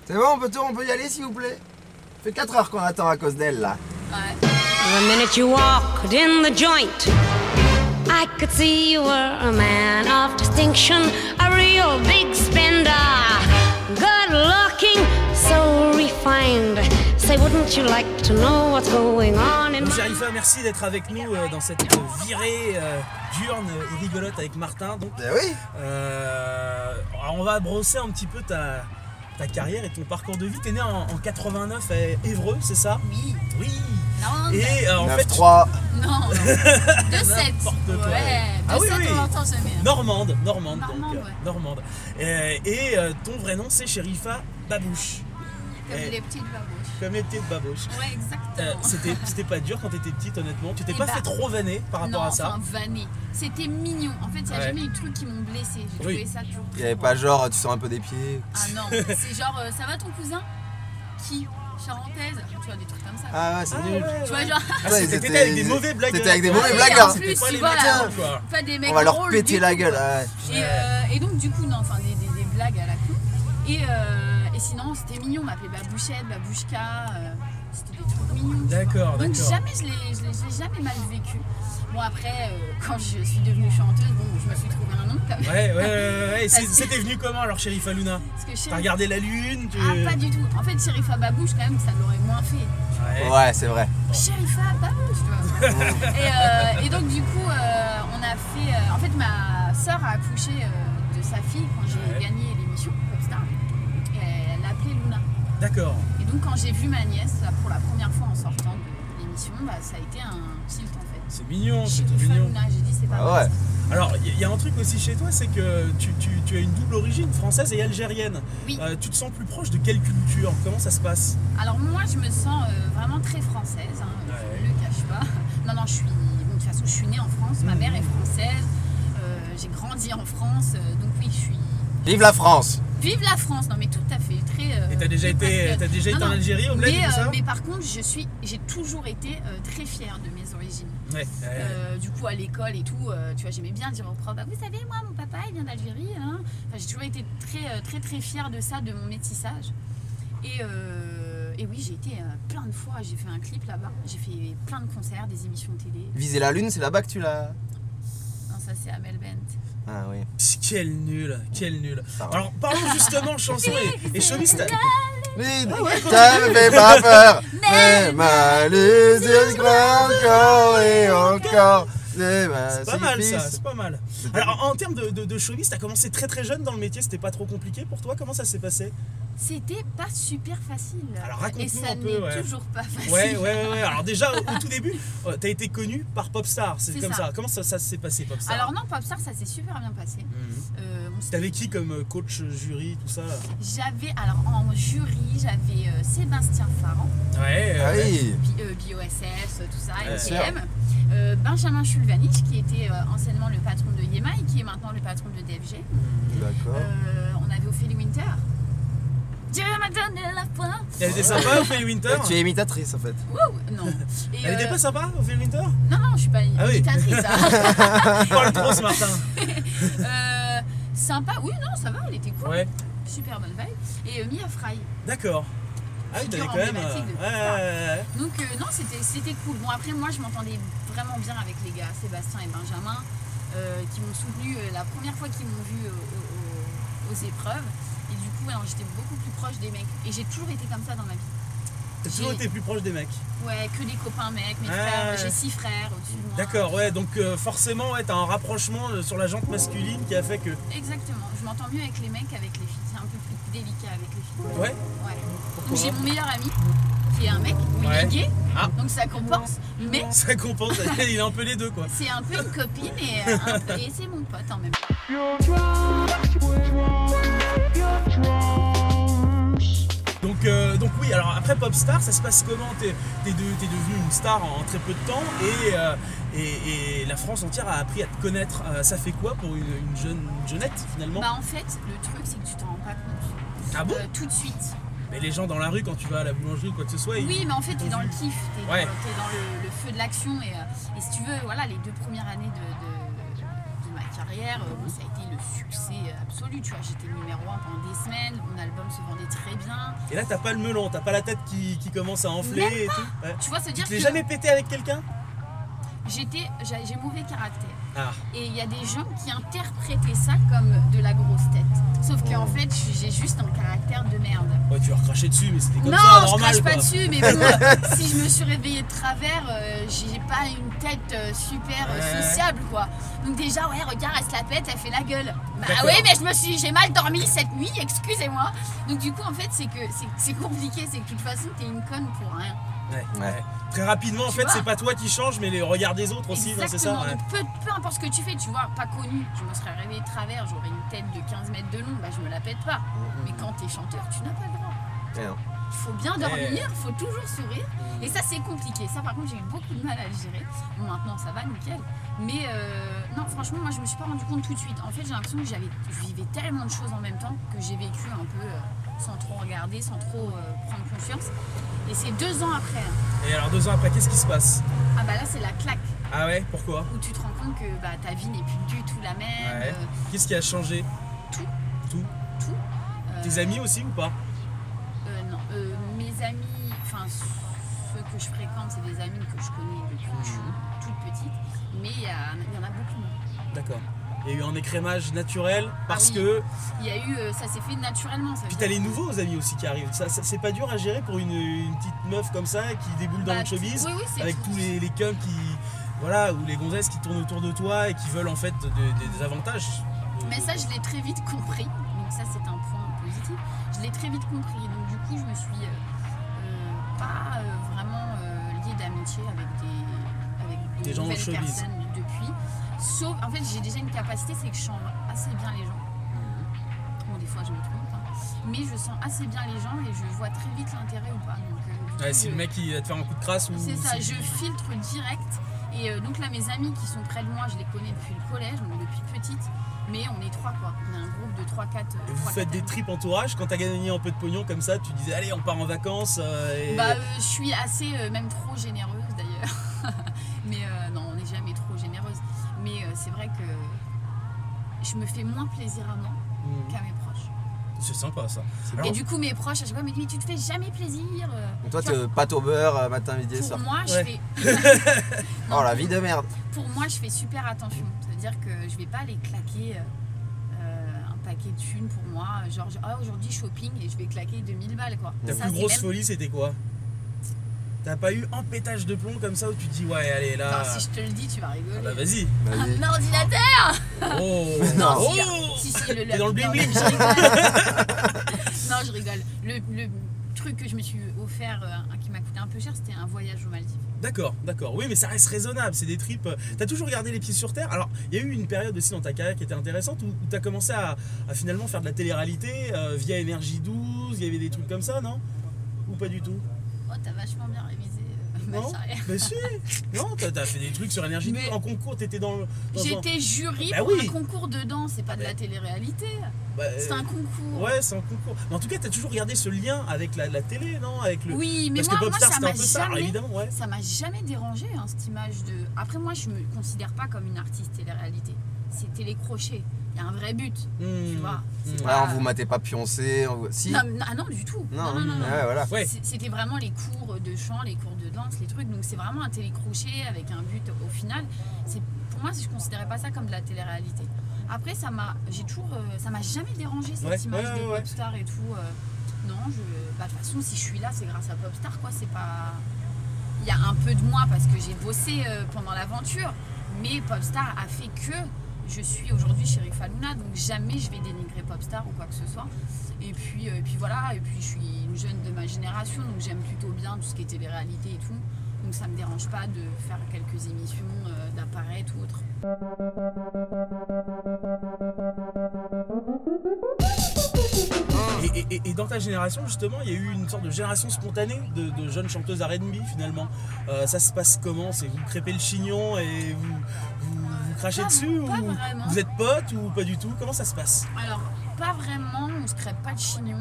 C'est bon, on peut y aller s'il vous plaît? Ça fait 4 heures qu'on attend à cause d'elle là. Ouais. The minute you walked in the joint, I could see you were a man of distinction, a real big spender, good looking, so refined. Say, wouldn't you like to know what's going on in my... Sherifa, merci d'être avec nous dans cette virée diurne et rigolote avec Martin. Donc, Oui. Alors on va brosser un petit peu ta carrière et ton parcours de vie. T'es né en 89 à Évreux, c'est ça? Oui. Oui. Non, Et en fait, 9-3. non. 2-7. N'importe quoi. Ouais. 2-7, Ah oui, oui. on l'entend jamais. Normande, donc, Ouais. Normande. Et ton vrai nom c'est Sherifa Babouche. Comme les petites babouches. Comme les petites babouches. Ouais, exactement. C'était pas dur quand t'étais petite, honnêtement. Tu t'es Eh pas bah, fait trop vanner par rapport non, à ça. enfin, vanner. C'était mignon. En fait, il n'y a Ouais. jamais eu de trucs qui m'ont blessé. J'ai Oui. trouvé ça toujours. Il y avait pas genre, tu sens un peu des pieds. Ah non, c'est genre, ça va ton cousin? Qui? Charentaise? Tu vois, des trucs comme ça. Ah ouais, c'est Ah nul. ouais. Tu vois, genre. Ah, Ouais, t'étais avec des mauvais blagueurs. T'étais avec des mauvais Ouais, blagueurs. en plus, C'était pas tu les vois, mecs là, drôles, quoi. pas des mecs On va leur drôles péter du la tout, gueule. quoi. Ouais. Et donc, du coup, non, enfin, des blagues à la con. Et sinon, c'était mignon, on m'appelait Babouchette, Babouchka. C'était des trucs mignons. tu vois. D'accord, Donc, d'accord. jamais je l'ai jamais mal vécu. Bon, après, quand je suis devenue chanteuse, bon, je me suis trouvé un nom quand même. Ouais. Ça, C'était venu comment alors, Sherifa Luna? Parce que T'as Sherifa- regardé la lune? Ah, pas du tout. En fait, Sherifa Babouche, quand même, ça l'aurait moins fait. Ouais, c'est vrai. Sherifa Babouche, tu vois. Et donc, du coup, on a fait. En fait, ma sœur a accouché de sa fille quand j'ai gagné l'émission Popstar. Et elle l'appelait Luna. D'accord. Et donc, quand j'ai vu ma nièce pour la première fois en sortant de l'émission, bah, ça a été un tilt en fait. C'est mignon, c'est tout Sherifa mignon. Luna, j'ai dit, c'est pas Ah mal. ouais. Alors, il y a un truc aussi chez toi, c'est que tu as une double origine, française et algérienne. Oui. Tu te sens plus proche de quelle culture? Comment ça se passe? Alors, moi, je me sens vraiment très française, hein, Ouais. je ne le cache pas. Non, je suis. Bon, de toute façon, je suis née en France, ma mère est française, j'ai grandi en France, donc oui, je suis. Vive la France. Vive la France, non mais tout à fait, très. Et t'as déjà été Non, en Algérie, au bled et tout ça? mais par contre, j'ai toujours été très fière de mes origines. Ouais. Du coup, à l'école et tout, tu vois, j'aimais bien dire aux profs, bah, vous savez, moi, mon papa, il vient d'Algérie. Hein. Enfin, j'ai toujours été très fière de ça, de mon métissage. Et oui, j'ai été plein de fois, j'ai fait un clip là-bas, j'ai fait plein de concerts, des émissions de télé. Viser la lune, c'est là-bas que tu l'as. Non, ça c'est à Melbent. Ah oui. Quel nul, quel nul. Ça va. Alors, parlons justement chanson et showbiz. Mais ça me fait pas peur. Mais ma les encore et encore. C'est pas mal ça, c'est pas mal. Alors, en termes de showbiz, t'as commencé très jeune dans le métier, c'était pas trop compliqué pour toi? Comment ça s'est passé? C'était pas super facile. Alors, raconte-nous et ça un peu, n'est ouais. toujours pas facile. Ouais. Alors déjà, au tout début, t'as été connu par Popstar, c'est C'est comme ça. ça. Comment ça s'est passé, Popstar? Alors non, Popstar, ça s'est super bien passé. T'avais qui comme coach, jury, tout ça? Alors en jury, j'avais Sébastien Farran, Ouais. Ah oui. BOSS, tout ça, sûr. NTM. Benjamin Chulvanich, qui était anciennement le patron de Yema et qui est maintenant le patron de DFG. D'accord. On avait Ophélie Winter. Dieu m'a donné la foi. Elle était sympa, Ophélie Winter? Tu es imitatrice en fait. Wouh, non. Et, Elle était pas sympa, Ophélie Winter? Non, je suis pas Ah oui. imitatrice. hein. Parle trop ce matin. Sympa, oui, non, ça va, elle était cool. Ouais, Super bonne vibe. Et Mia Fry. d'accord. Ah oui, t'avais Figure quand même. emblématique de Ouais. Donc non, c'était cool. Bon, après, moi, je m'entendais vraiment bien avec les gars, Sébastien et Benjamin, qui m'ont soutenu la première fois qu'ils m'ont vu aux épreuves. Et du coup, alors, j'étais beaucoup plus proche des mecs. Et j'ai toujours été comme ça dans ma vie. T'as toujours été plus proche des mecs. Ouais, que des copains mecs, mes Ah. frères. J'ai 6 frères au-dessus de moi. D'accord, ouais, donc forcément, ouais, t'as un rapprochement sur la jante masculine qui a fait que. Exactement. Je m'entends mieux avec les mecs qu'avec les filles. C'est un peu plus délicat avec les filles. Ouais. Ouais. Pourquoi? Donc j'ai mon meilleur ami qui est un mec, il Ouais. est gay, Ah. donc ça compense. Mais Ça compense, il est un peu les deux quoi. c'est un peu une copine et c'est mon pote en même temps. Donc oui, alors après Popstar, ça se passe comment? T'es devenu une star en très peu de temps et la France entière a appris à te connaître. Ça fait quoi pour une jeunette finalement? Bah en fait, le truc c'est que tu t'en rends pas compte. Ah bon? Tout de suite. Mais les gens dans la rue, quand tu vas à la boulangerie ou quoi que ce soit, Oui, mais en fait, t'es dans le kiff, t'es Ouais. dans le feu de l'action et si tu veux, voilà, les 2 premières années de ma carrière, ça a été le succès absolu, tu vois, j'étais numéro 1 pendant des semaines, mon album se vendait très bien, machin. Et là, t'as pas le melon, t'as pas la tête qui commence à enfler Même et tout. Ouais. Tu vois, se Tu dire te l'es que jamais pété avec quelqu'un? j'ai mauvais caractère. Ah, Et il y a des gens qui interprétaient ça comme de la grosse tête. Sauf qu'en fait, j'ai juste un caractère de merde. ouais, tu vas recracher dessus, mais c'était comme Non, ça, je normal crache quoi. pas dessus, mais bon, si je me suis réveillée de travers, j'ai pas une tête super sociable quoi. Donc déjà, ouais, regarde, elle se la pète, elle fait la gueule. Bah D'accord. oui, mais j'ai mal dormi cette nuit, excusez-moi. Donc du coup, en fait, c'est compliqué, c'est que de toute façon, t'es une conne pour rien. Ouais. Très rapidement, en Tu fait, vois. c'est pas toi qui change, mais les regards des autres aussi, non, c'est ça? Exactement, Ouais. donc peu importe ce que tu fais, tu vois, pas connu, je me serais réveillée de travers, j'aurais une tête de 15 mètres de long, bah je me la pète pas. Mais quand t'es chanteur, tu n'as pas le droit. Et non. Il faut bien dormir, il faut toujours sourire. Et ça, c'est compliqué. Ça, par contre, j'ai eu beaucoup de mal à le gérer. Bon, maintenant, ça va, nickel. Mais non, franchement, moi, je me suis pas rendu compte tout de suite. En fait, j'ai l'impression que je vivais tellement de choses en même temps que j'ai vécu un peu sans trop regarder, sans trop prendre confiance. Et c'est 2 ans après. Hein. Et alors 2 ans après, qu'est-ce qui se passe? Ah bah là, c'est la claque. Ah ouais, pourquoi? Où tu te rends compte que bah, ta vie n'est plus du tout la même. Ouais. Qu'est-ce qui a changé? Tout. Tout. Tes amis aussi ou pas? Non, mes amis, enfin ceux que je fréquente, c'est des amis que je connais depuis que je suis toute petite, mais il y en a beaucoup moins. D'accord. Il y a eu un écrémage naturel parce oui. que. Il y a eu, ça s'est fait naturellement. Ça veut Puis dire t'as les que- nouveaux amis aussi qui arrivent. Ça, c'est pas dur à gérer pour une petite meuf comme ça qui déboule dans Bah, le showbiz oui, c'est avec tout. tous les cums qui. Voilà, ou les gonzesses qui tournent autour de toi et qui veulent en fait des avantages. Mais ça, je l'ai très vite compris. Donc ça, c'est un point positif. Je l'ai très vite compris. Donc du coup, je me suis pas vraiment liée d'amitié avec Des de gens dans le nouvelles showbiz. personnes depuis. Sauf, en fait, j'ai déjà une capacité, c'est que je sens assez bien les gens. Bon, des fois, je me trompe. Hein. Mais je sens assez bien les gens et je vois très vite l'intérêt ou pas. Donc, du Ouais, coup, si le mec il va te faire un coup de crasse ou. c'est ça, si- je filtre direct. Et donc là, mes amis qui sont près de moi, je les connais depuis le collège, donc depuis petite. Mais on est 3 quoi. On est un groupe de 3-4. Et vous faites des trips entourage quand t'as gagné un peu de pognon comme ça, tu disais allez on part en vacances et... Bah, je suis assez, même trop généreuse d'ailleurs. Mais non, on n'est jamais trop généreuse. Mais c'est vrai que je me fais moins plaisir à moi qu'à mes proches. C'est sympa ça. Et du coup, mes proches, à chaque fois, me disent mais tu te fais jamais plaisir. Donc toi, Tu vois, tu pâte au beurre matin, midi et pour soir. moi, je Ouais. fais. Oh la vie de merde. Pour moi, je fais super attention. C'est-à-dire que je vais pas aller claquer un paquet de thunes pour moi. Genre, aujourd'hui shopping et je vais claquer 2000 balles quoi. Ta Ça, plus c'est grosse même- folie c'était quoi? T'as pas eu un pétage de plomb comme ça où tu te dis ouais allez là... Attends, si je te le dis, tu vas rigoler. Ah bah vas-y. Vas-y. Un ordinateur. Oh, Non. oh Si, le T'es dans le bling non, bling. je rigole. Non, je rigole. Le truc que je me suis offert, qui m'a coûté un peu cher, c'était un voyage aux Maldives. D'accord, d'accord. Oui, mais ça reste raisonnable. C'est des trips. T'as toujours gardé les pieds sur terre. Alors, il y a eu une période aussi dans ta carrière qui était intéressante où t'as commencé à finalement faire de la télé-réalité via Énergie 12. Il y avait des trucs comme ça, non? Ou pas du tout? Oh, t'as vachement bien révisé ma Non? carrière. Mais si. Non, t'as fait des trucs sur Énergie 12 Mais- en concours. T'étais dans un... J'étais jury Bah pour oui. un concours de danse, c'est pas de la télé-réalité. Bah, C'est un concours. Ouais, c'est un concours. Mais en tout cas, t'as toujours gardé ce lien avec la télé, non? Avec le... Oui, mais Parce moi, que Popstar, ça c'était un m'a peu ça, alors, jamais, évidemment, ouais. ça m'a jamais dérangé hein, cette image de. Après, moi, je me considère pas comme une artiste télé-réalité. C'est télécrochet. Il y a un vrai but, tu vois. C'est Ouais, pas- on vous matait pas pioncer. Si. Non, non, du tout. Non, non. ouais, voilà. Ouais. C'était vraiment les cours de chant, les cours de danse, les trucs. Donc c'est vraiment un télécrochet avec un but au final. Pour moi, je considérais pas ça comme de la télé-réalité. Après, ça m'a jamais dérangé cette Ouais, image ouais, de ouais. Popstar et tout. Non, bah, de toute façon, si je suis là, c'est grâce à Popstar, quoi. C'est pas. Il y a un peu de moi parce que j'ai bossé pendant l'aventure, mais Popstar a fait que je suis aujourd'hui chez Rifa Luna, donc jamais je vais dénigrer Popstar ou quoi que ce soit. Et puis voilà, et puis je suis une jeune de ma génération, donc j'aime plutôt bien tout ce qui est télé-réalité et tout. Donc ça me dérange pas de faire quelques émissions, d'apparaître ou autre. Et dans ta génération, justement, il y a eu une sorte de génération spontanée de jeunes chanteuses R&B, finalement. Ça se passe comment? C'est vous crêpez le chignon et vous crachez Pas- dessus pas ou vraiment. vous êtes potes ou pas du tout? Comment ça se passe? Alors, pas vraiment, on se crêpe pas de chignon.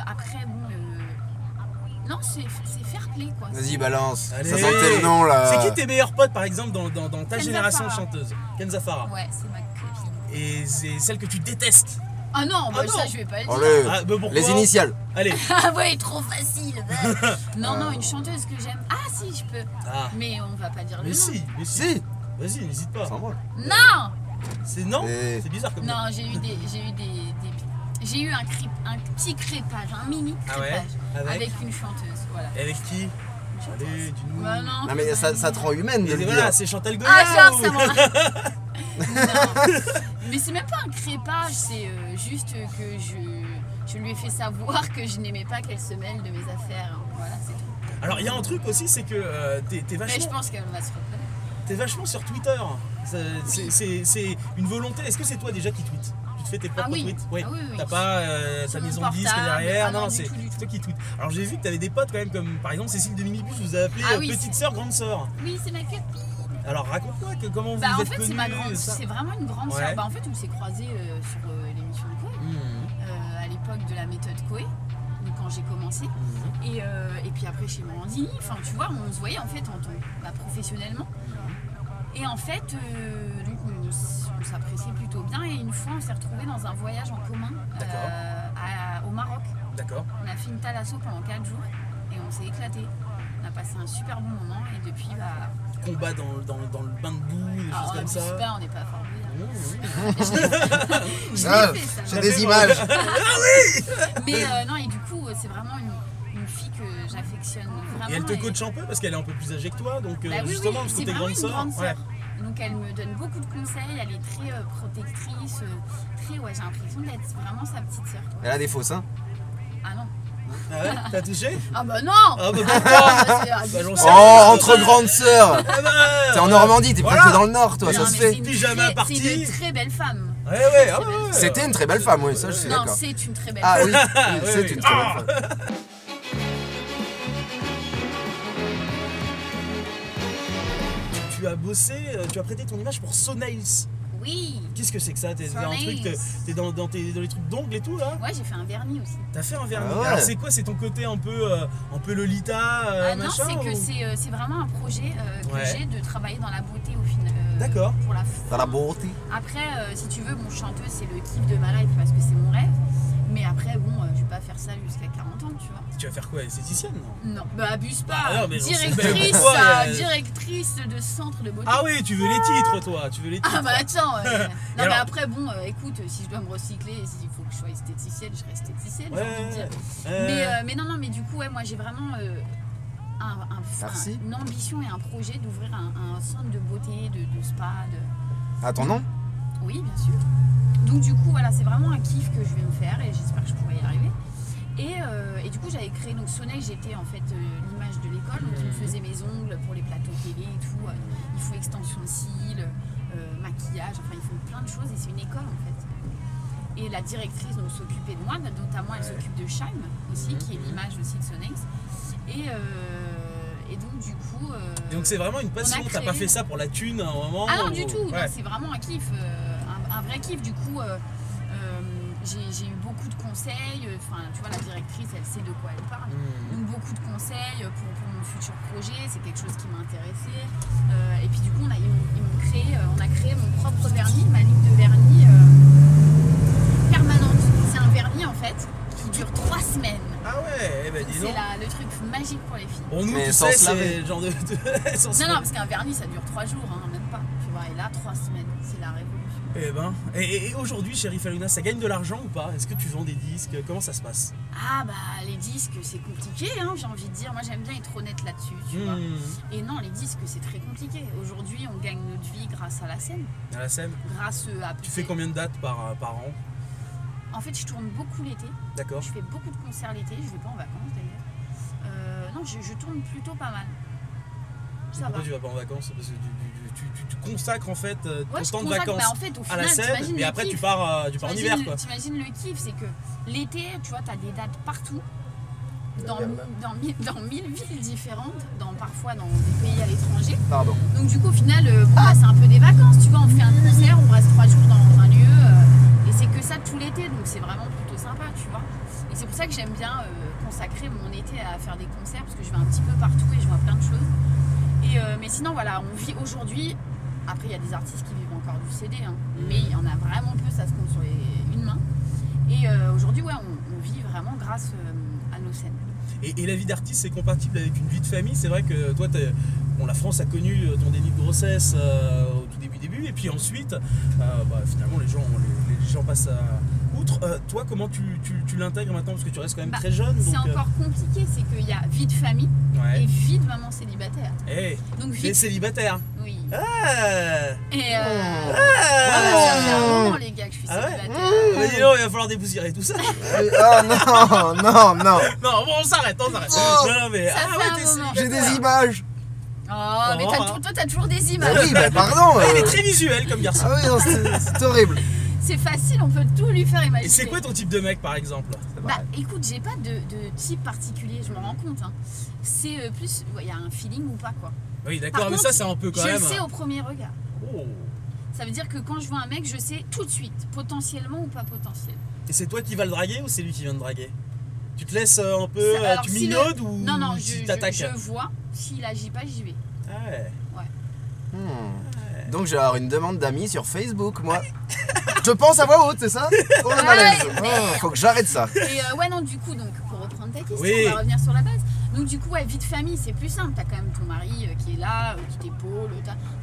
Après, bon, non, c'est fair play quoi. Vas-y, balance. Allez. Ça sentait le nom là. C'est qui tes meilleurs potes, par exemple, dans ta Kenza génération Farah. chanteuse? Kenza Farah. Ouais, c'est ma copine. Et c'est celle que tu détestes? Ah non, bah Ah ça non. je vais pas le Oh, dire. le- Ah, bah pourquoi? Les initiales. Allez. Ah ouais, trop facile. Non, une chanteuse que j'aime. Ah si, je peux. Ah. Mais on va pas dire le Mais nom. si, mais si. Si. Vas-y, n'hésite pas. Sans moi. Non. C'est non. Et- C'est bizarre comme ça. Non, j'ai eu un petit crépage, un mini Ah ouais. crépage Avec une chanteuse, voilà. Et avec qui? Une chanteuse. Allez, dis-nous. Bah non, Non mais ça te rend humaine de Et le voilà, dire. c'est Chantal Goya. Ah genre ou- ça m'a. Non. Mais c'est même pas un crépage, c'est juste que je lui ai fait savoir que je n'aimais pas qu'elle se mêle de mes affaires. Voilà, c'est tout. Alors il y a un truc aussi, c'est que t'es Mais je vachement, pense qu'elle va se reconnaître. t'es vachement sur Twitter. C'est une volonté. Est-ce que c'est toi déjà qui tweets? Tu te fais tes propres Ah oui. tweets? Ah oui, oui. T'as pas Sur ta mon maison de disque portable. derrière? Ah non, non, du c'est tout, du tout. toi qui tweets. Alors j'ai vu que t'avais des potes quand même, comme par exemple Cécile de Mimibus vous a appelé Ah oui, petite c'est- sœur, grande sœur. Oui, c'est ma copine. Alors raconte-moi comment vous Bah en êtes fait, connus. c'est ma grande, ça. c'est vraiment une grande Ouais. sœur. Bah en fait, on s'est croisés sur l'émission de Coé, Mmh. à l'époque de la méthode Coé, donc quand j'ai commencé. Et puis après chez Morandini, enfin tu vois, on se voyait en fait professionnellement. Et en fait, donc on s'appréciait plutôt bien. Et une fois, on s'est retrouvés dans un voyage en commun D'accord. au Maroc. D'accord. On a fait une thalasso pendant 4 jours et on s'est éclaté. On a passé un super bon moment et depuis, bah. Combat dans le bain de boue, des choses comme ça. Super, on n'est pas formés. Ah, Je l'ai fait, ça. j'ai des images. Mais non, et du coup, c'est vraiment une fille que j'affectionne vraiment. Et elle te coach un peu parce qu'elle est un peu plus âgée que toi, donc Bah oui, justement, oui, parce que c'est t'es vraiment grande une sœur. grande Ouais. sœur. Donc elle me donne beaucoup de conseils, elle est très protectrice, j'ai l'impression d'être vraiment sa petite sœur. quoi. Elle a des faux seins. Ah non. Ah ouais, t'as touché? Ah bah non. Ah bah pourquoi? C'est j'en pas- sais Oh, entre grandes sœurs. Ah bah, T'es en Normandie, t'es voilà. plus que dans le Nord, toi, Non, ça mais se c'est fait. une Pyjama très- party. C'est une très belle femme. Ouais, ouais, ah ouais, ouais. C'était une très belle femme, oui, ça je suis Non, d'accord. c'est une très belle Ah femme. oui, c'est oui. une très belle femme. Tu as bossé, tu as prêté ton image pour Sonails. Oui. Qu'est-ce que c'est que ça? T'es un Sonails. truc, t'es dans les trucs d'ongles et tout là? Ouais, j'ai fait un vernis aussi. T'as fait un vernis. Ah ouais. Alors c'est quoi? C'est ton côté un peu Lolita, Ah non, machin c'est que ou- c'est vraiment un projet que Ouais. j'ai de travailler dans la beauté au final. D'accord. Pour la Dans la fin. beauté. Après, si tu veux, mon chanteuse, c'est le kiff de ma life parce que c'est mon rêve. Mais après, bon, je vais pas faire ça jusqu'à 40 ans, tu vois. Tu vas faire quoi? Esthéticienne, non? Non, bah abuse pas. Ah non, mais j'en sais Directrice, pas pourquoi, directrice de centre de beauté. Ah oui, tu veux les titres toi, tu veux les titres. Ah bah attends. Non mais alors après, bon, écoute, si je dois me recycler, s'il faut que je sois esthéticienne, je serai esthéticienne, j'ai envie de dire. Mais non, mais du coup, ouais, moi j'ai vraiment Merci. une ambition et un projet d'ouvrir un centre de beauté, de spa. À ton nom? Oui, bien sûr. Donc du coup, voilà, c'est vraiment un kiff que je vais me faire et j'espère que je pourrai y arriver. Et du coup, j'avais créé, donc Sonail, j'étais en fait l'image de l'école, donc ils me faisaient mes ongles pour les plateaux télé et tout. Ils font extension de cils, maquillage, enfin ils font plein de choses et c'est une école en fait. Et la directrice donc s'occupait de moi, notamment elle s'occupe de Shime aussi, qui est l'image aussi de Sonail. Et donc du coup... Et donc c'est vraiment une passion, on a t'as pas créé- fait ça pour la thune à un moment? Ah non, ou- du tout, non, Ouais. c'est vraiment un kiff, un vrai kiff. Du coup, j'ai eu beaucoup de conseils. Enfin, tu vois, la directrice, elle sait de quoi elle parle. Donc, beaucoup de conseils pour mon futur projet. C'est quelque chose qui m'intéressait. Et puis, du coup, on a créé mon propre vernis, ma ligne de vernis permanente. C'est un vernis, en fait, qui dure 3 semaines. Ah ouais, eh ben dis C'est donc. le truc magique pour les filles. Bon, nous, Mais tu sans sais, se laver. c'est le genre de. sans se Non, non, laver. parce qu'un vernis, ça dure 3 jours, hein, même pas. Tu vois, et là, 3 semaines, c'est la révolution. Eh ben, et aujourd'hui, chérie Faluna, ça gagne de l'argent ou pas? Est-ce que tu vends des disques? Comment ça se passe? Ah bah les disques c'est compliqué hein, j'ai envie de dire, moi j'aime bien être honnête là-dessus tu vois. Et non les disques c'est très compliqué, aujourd'hui on gagne notre vie grâce à la scène, À la scène? grâce à... Tu fais combien de dates par an? En fait je tourne beaucoup l'été, D'accord. je fais beaucoup de concerts l'été, je vais pas en vacances d'ailleurs. Non je tourne plutôt pas mal. Ça va. Pourquoi tu vas pas en vacances? Parce que tu consacres en fait Ouais, ton je temps de consacre, vacances mais en fait, au à la final, scène t'imagines et le après tu kiff. pars en hiver quoi. T'imagines le kiff, c'est que l'été, tu vois, t'as des dates partout, dans 1000 villes différentes, parfois dans des pays à l'étranger. Pardon. Donc du coup, au final, bah, c'est un peu des vacances, tu vois, on fait un concert, on reste 3 jours dans un lieu, et c'est que ça tout l'été, donc c'est vraiment plutôt sympa, tu vois. Et c'est pour ça que j'aime bien consacrer mon été à faire des concerts, parce que je vais un petit peu partout et je vois plein de choses. Mais sinon, voilà, on vit aujourd'hui. Après, il y a des artistes qui vivent encore du CD, hein, mais il y en a vraiment peu, ça se compte sur une main. Et aujourd'hui, ouais, on vit vraiment grâce à nos scènes. Et la vie d'artiste, c'est compatible avec une vie de famille. C'est vrai que toi, bon, la France a connu ton déni de grossesse au tout début, et puis ensuite, finalement, les gens passent outre. Toi, comment tu l'intègres maintenant, parce que tu restes quand même très jeune. C'est encore compliqué, c'est qu'il y a vie de famille et vie de maman célibataire. Donc vie célibataire. Oui. Et ça fait un moment, les gars, que je suis célibataire. Dis donc, il va falloir débousirer tout ça. Oh non. Non, bon, on s'arrête. Non, mais ça fait un moment. J'ai des images. Oh, mais toi, t'as toujours des images. Oui, bah pardon. Il est très visuel comme garçon. Ah oui, non, c'est horrible. C'est facile, on peut tout lui faire imaginer. Et c'est quoi ton type de mec, par exemple? Bah écoute, j'ai pas de type particulier, je me rends compte. Hein. C'est plus, il y a un feeling ou pas, quoi. Oui, d'accord, mais ça, c'est un peu quand même. Je le sais au premier regard. Oh. Ça veut dire que quand je vois un mec, je sais tout de suite, potentiellement ou pas potentiel. Et c'est toi qui vas le draguer ou c'est lui qui vient te draguer? Tu te laisses un peu, alors, tu minaudes ou non, tu t'attaques? je vois, s'il agit pas, j'y vais. Ah ouais. Donc j'ai avoir une demande d'amis sur Facebook, moi. Je pense à voix haute, c'est ça? Oh le malaise. Faut que j'arrête ça. Et ouais, non, du coup, donc pour reprendre ta question, oui. on va revenir sur la base. Donc du coup, ouais, vie de famille, c'est plus simple. T'as quand même ton mari qui est là, qui t'épaule.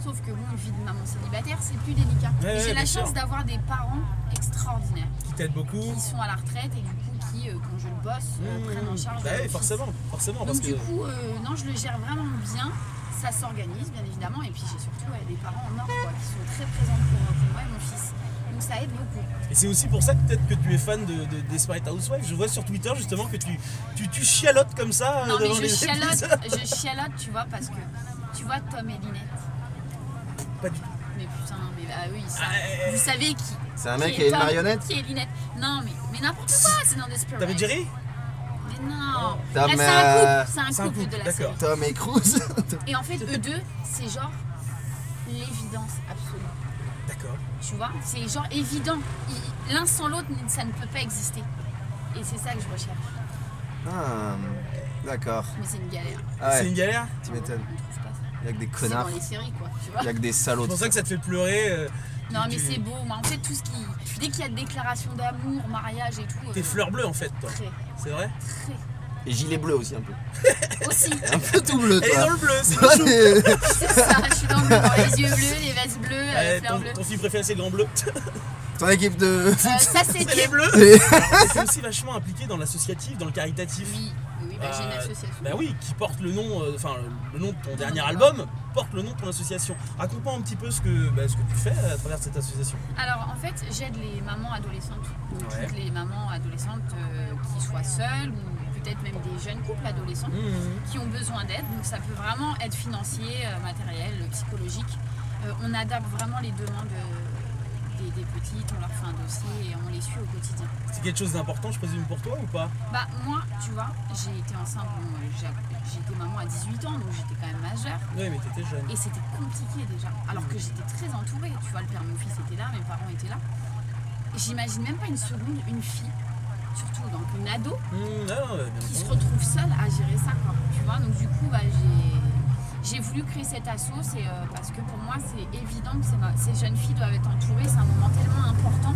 Sauf que bon, vie de maman célibataire, c'est plus délicat. J'ai la chance d'avoir des parents extraordinaires. Qui t'aident beaucoup. Qui sont à la retraite et du coup qui, quand je le bosse, prennent en charge. Bah oui, forcément. Donc parce du que... coup, non, je le gère vraiment bien. Ça s'organise bien évidemment. Et puis j'ai surtout des parents en or quoi, qui sont très présents pour moi et mon fils. Donc ça aide beaucoup. Et c'est aussi pour ça peut-être que tu es fan de Desperate Housewives. Je vois sur Twitter justement que tu chialotes comme ça. Non mais je chialote, tu vois, parce que tu vois Tom et Lynette. Pas du tout. Mais putain, mais bah oui, ça. Vous savez qui? C'est un mec qui est une marionnette? Qui est Lynette? Non mais n'importe quoi, c'est dans Desperate. T'avais Jerry? Mais non. Tom, C'est un couple de la série. Tom et Cruise. Et en fait, eux deux, c'est genre l'évidence absolue. D'accord. Tu vois, c'est genre évident. L'un sans l'autre, ça ne peut pas exister. Et c'est ça que je recherche. Ah, d'accord. Mais c'est une galère. Ah ouais, c'est une galère? tu m'étonnes. On trouve pas ça. Il y a que des C'est connards. dans les séries, quoi. Tu vois. Il y a que des salauds. C'est pour ça que ça te fait pleurer. Non, mais c'est beau. Moi, en fait, tout ce qui. Dès qu'il y a déclaration d'amour, mariage et tout. T'es fleur bleue en fait, toi. Très. C'est vrai? Très. Et gilet bleu aussi un peu. Aussi. Un peu tout bleu, Elle est toi. dans le bleu, c'est chou. C'est ça, je suis dans le bleu. Dans les yeux bleus, les vestes bleues, les fleurs bleues. Ton film préféré c'est le grand bleu. Ton équipe de... Ça, C'est les c'était. bleus. T'es aussi vachement impliqué dans l'associatif, dans le caritatif. Oui, bah, j'ai une association. Bah oui, qui porte le nom, le nom de ton dernier album porte le nom de ton association. Raconte-moi un petit peu ce que tu fais à travers cette association. Alors en fait, j'aide les mamans adolescentes, donc toutes les mamans adolescentes qui soient seules ou peut-être même des jeunes couples adolescents qui ont besoin d'aide. Donc ça peut vraiment être financier, matériel, psychologique. On adapte vraiment les demandes des petites, on leur fait un dossier et on les suit au quotidien. C'est quelque chose d'important, je présume, pour toi ou pas? Bah moi, tu vois, j'ai été enceinte, j'étais maman à 18 ans, donc j'étais quand même majeure. Oui, mais t'étais jeune. Et c'était compliqué déjà, alors que j'étais très entourée. Tu vois, le père de mon fils était là, mes parents étaient là. J'imagine même pas une seconde une fille, surtout donc une ado, qui se retrouve seule à gérer ça, quoi. Tu vois, donc du coup, bah, j'ai voulu créer cet asso, parce que pour moi c'est évident que ces jeunes filles doivent être entourées, c'est un moment tellement important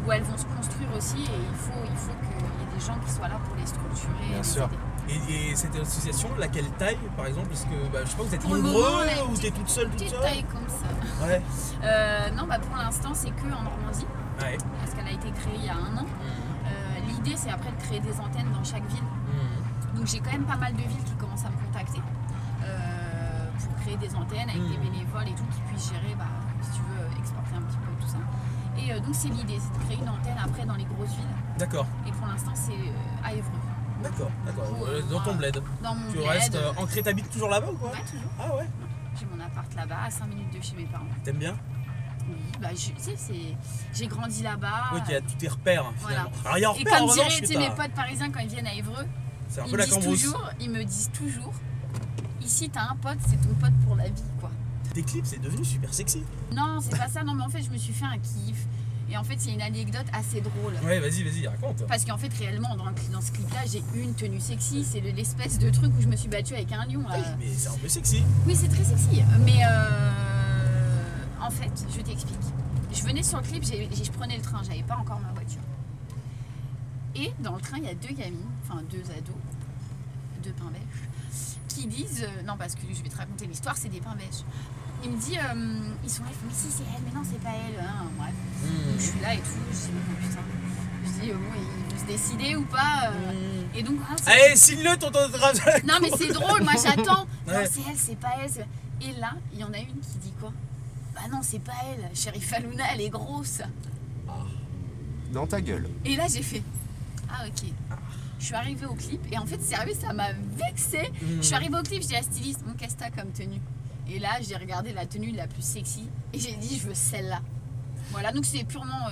où elles vont se construire aussi et il faut qu'il y ait des gens qui soient là pour les structurer. Bien et sûr. les aider. Et cette association, laquelle taille par exemple? Parce que je sais pas, vous êtes Pour le nombreux moment, on a ou t'es toute seule? Petite taille comme ça. Ouais. Non, bah pour l'instant c'est que en Normandie, Ouais. parce qu'elle a été créée il y a 1 an. L'idée c'est après de créer des antennes dans chaque ville. Donc j'ai quand même pas mal de villes qui commencent à me contacter pour créer des antennes avec des bénévoles et tout qui puissent gérer, si tu veux, exporter un petit peu tout ça. Et donc c'est l'idée, c'est de créer une antenne après dans les grosses villes. D'accord. Et pour l'instant c'est à Évreux. D'accord. Dans ton bled. Dans mon Tu bled. restes ancré, t'habites toujours là-bas ou quoi? Ouais, toujours. Ah ouais. J'ai mon appart là-bas, à 5 minutes de chez mes parents. T'aimes bien? Oui, tu sais, j'ai grandi là-bas. Oui, tu as tous tes repères finalement. Voilà. Alors il y a un Et repère en comme revanche, diraient tu sais, mes potes parisiens quand ils viennent à Évreux, c'est un peu la cambrousse. ils me disent toujours, ici t'as un pote, c'est ton pote pour la vie, quoi. Tes clips, c'est devenu super sexy. Non, c'est pas ça, non mais en fait je me suis fait un kiff. Et en fait c'est une anecdote assez drôle. Ouais, vas-y, raconte. Parce qu'en fait réellement dans ce clip là j'ai une tenue sexy, c'est l'espèce de truc où je me suis battue avec un lion. Oui, mais c'est un peu sexy. Oui, c'est très sexy, mais en fait je t'explique. Je venais sur le clip, je prenais le train, j'avais pas encore ma voiture. Et dans le train, il y a 2 gamines, enfin 2 ados, 2 pains bêches, qui disent, non parce que je vais te raconter l'histoire, c'est des pains bêches. Il me dit, ils sont là, ils font mais si c'est elle, mais non c'est pas elle, hein, bref. Donc je suis là et tout, je dis mais putain, je dis bon ils vont se décider ou pas. Et donc allez, signe-le ton autographe. non mais c'est drôle, moi j'attends. Ouais. Non c'est elle, c'est pas elle. Et là, il y en a une qui dit quoi? Bah non c'est pas elle, Sherifa Luna elle est grosse. Dans ta gueule. Et là j'ai fait ah ok. Je suis arrivée au clip et en fait sérieux ça m'a vexée. Je suis arrivée au clip, j'ai dit à la styliste mon qu'est-ce que t'as comme tenue? Et là j'ai regardé la tenue la plus sexy et j'ai dit je veux celle-là. Voilà donc c'est purement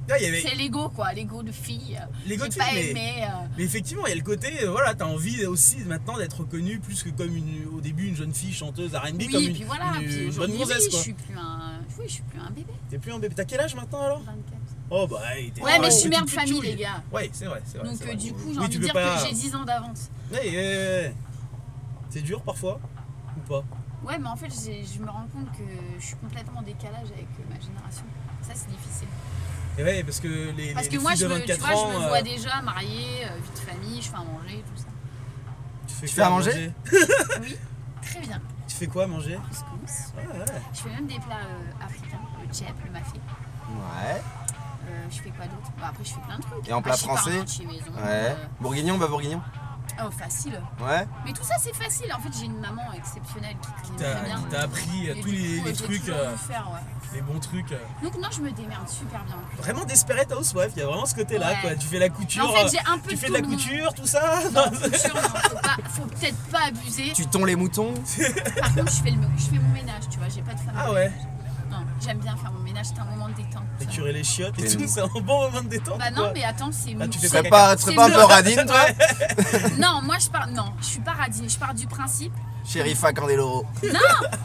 c'est l'ego quoi, l'ego de fille. L'ego de J'ai pas fille, aimé. Mais effectivement, il y a le côté, voilà, t'as envie aussi maintenant d'être reconnue plus que comme au début une jeune fille chanteuse R&B, Oui comme et puis voilà, une puis bonne aujourd'hui gonzesse je quoi. suis plus un bébé. T'es plus un bébé. T'as quel âge maintenant alors? 24. Oh bah t'es Ouais mais je suis t'es mère de toute famille chouille. les gars. Ouais c'est vrai. Donc c'est vrai. du coup j'ai Oui, envie tu de peux dire pas- que j'ai 10 ans d'avance. Ouais. C'est dur parfois ou pas? Ouais mais en fait je me rends compte que je suis complètement en décalage avec ma génération. Ça c'est difficile. Et ouais, parce que les Parce que filles moi de tu 24 vois, ans, je me vois déjà mariée, vie de famille, je fais à manger, tout ça. tu fais à manger? Oui, très bien. Tu fais quoi à manger? Couscous. Ouais. Je fais même des plats africains, le tchèp, le mafé. Ouais. Je fais quoi d'autre? Bah, après je fais plein de trucs. Et en plat Hachis français? parmentier maison. Ouais. Bourguignon, bah bourguignon. Oh facile. Ouais. Mais tout ça c'est facile. En fait j'ai une maman exceptionnelle qui cuisine très bien. Qui t'a appris Et tous du les coup, j'ai trucs, toujours dû faire, ouais. les bons trucs. Donc non je me démerde super bien. Vraiment Desperate Housewife, il y a vraiment ce côté-là Ouais. quoi. Tu fais la couture, En fait j'ai un peu tu de fais de la tout le couture, tout ça. monde. Non, couture, non, faut peut-être pas abuser. Tu tonds les moutons. Par contre je fais mon ménage, tu vois, j'ai pas de femme. Ah ouais. Non, j'aime bien faire mon ménage, c'est un moment de détente. Écurer les chiottes et T'es tout, une- c'est un bon moment de détente. Bah ou non quoi? mais attends, c'est Ah, tu fais Tu ça serais pas un peu radine, toi? Non, moi je pars. Non, je suis pas radine. Je pars du principe Sherifa Candeloro.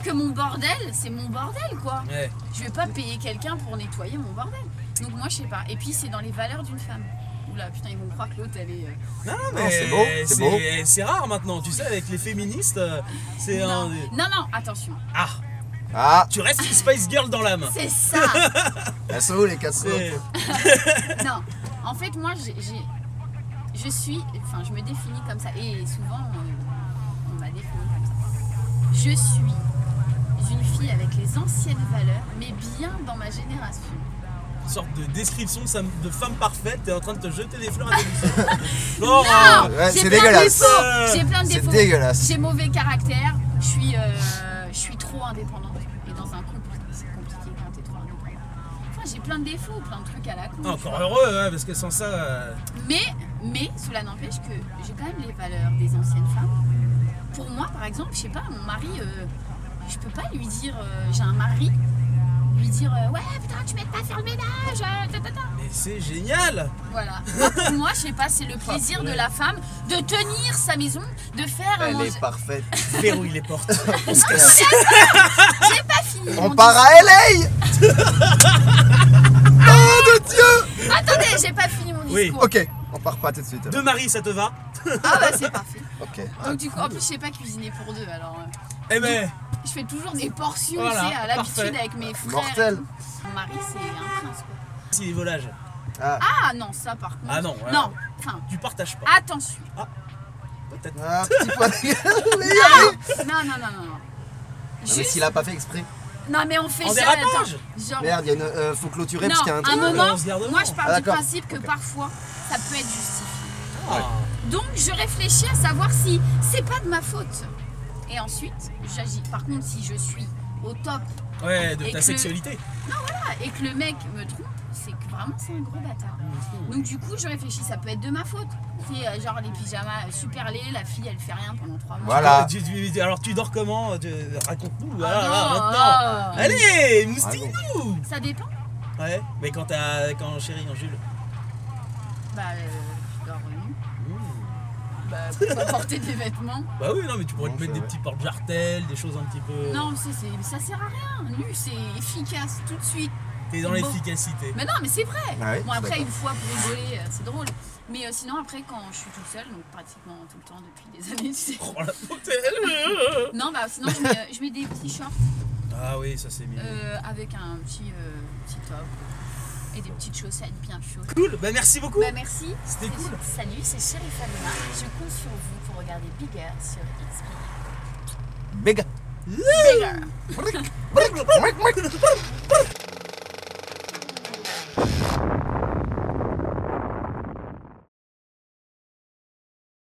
que mon bordel, c'est mon bordel quoi. Ouais. Je vais pas payer quelqu'un pour nettoyer mon bordel. Donc moi je sais pas. Et puis c'est dans les valeurs d'une femme. Oula putain, ils vont croire que l'autre elle est. Non, Non, c'est beau, c'est beau. c'est rare maintenant, tu sais, avec les féministes, c'est Non. un. Non, attention. Ah, Ah, tu restes une Spice Girl dans l'âme. C'est ça. assaut les casseroles. C'est- Non. En fait moi je suis. Enfin je me définis comme ça. Et souvent on m'a défini comme ça. Je suis une fille avec les anciennes valeurs, mais bien dans ma génération. Une sorte de description de femme parfaite, t'es en train de te jeter des fleurs à des Non, Non, ouais, j'ai c'est plein de dégueulasse. défauts. J'ai plein de C'est défauts. dégueulasse. J'ai mauvais caractère. Je suis trop indépendante. Et dans un couple, c'est compliqué quand t'es trop indépendante. Enfin, j'ai plein de défauts, plein de trucs à la con. tu encore vois. heureux, hein, parce que sans ça. Mais cela n'empêche que j'ai quand même les valeurs des anciennes femmes. Pour moi, par exemple, je sais pas, mon mari, je peux pas lui dire, j'ai un mari, lui dire, ouais, putain, tu m'aides pas à faire le ménage, Mais c'est génial! Voilà. Moi, pour moi, je sais pas, c'est le plaisir de la femme de tenir sa maison, de faire un Elle manger. est parfaite. Verrouille les portes. On se casse. J'ai pas fini. On mon part à LA. Oh de Dieu. discours. Attendez, j'ai pas fini mon Oui. discours. Ok, on part pas tout de suite. De Marie, ça te va? Ah bah c'est parfait. Ok. Donc du coup, en plus, je sais pas cuisiner pour deux, alors Eh ben, je fais toujours des portions, Voilà, tu sais, à l'habitude parfait. avec mes frères. Mortel. Mon mari, c'est un prince, quoi. c'est les volages. Ah, Ah non, ça par contre. Ah non, ouais. Non, enfin, Tu partages pas. attention. Peut-être. ah, petit point de gueule. Oui, allez. Non. Non, mais Juste- s'il a pas fait exprès. Non mais on fait En ça. dérapage. attends, genre. Merde, il y a une. Faut clôturer parce Non, qu'il y a un un truc. moment, on se garde moi devant. je pars Ah, du d'accord. principe que Ok. parfois ça peut être justifié. Ah. Donc je réfléchis à savoir si c'est pas de ma faute. Et ensuite, j'agis. Par contre, si je suis au top Ouais, de Et ta que- sexualité. et que le mec me trompe, c'est que vraiment c'est un gros bâtard. Donc du coup, je réfléchis, ça peut être de ma faute. C'est genre les pyjamas super laids, la fille elle fait rien pendant 3 mois. Voilà. Alors tu dors comment? Raconte-nous. Voilà, Ah là, non, maintenant. ah. Allez, moustille-nous. Ça dépend. Ouais, mais quand chérie, en Jules. Bah, je dors nu. Bah, pourquoi porter des vêtements? Bah oui, non, mais tu pourrais Non, te mettre c'est des vrai. petits porte-jartelles, des choses un petit peu. Non, ça sert à rien. Nu, c'est efficace tout de suite. T'es dans Bon. l'efficacité. Mais non, mais c'est vrai. Ah oui, Bon, après, d'accord. une fois pour rigoler, c'est drôle. Mais sinon, après, quand je suis toute seule, donc pratiquement tout le temps depuis des années, tu sais. Oh la potelle. Non, bah sinon, je mets des petits shorts Ah oui, ça c'est mieux. avec un petit top. Et des petites chaussettes bien chaudes. Cool, bah merci beaucoup. Bah merci. C'était cool. Salut, c'est Sheriff Alena. Je compte sur vous pour regarder Bigger sur XP. Big. Bigger.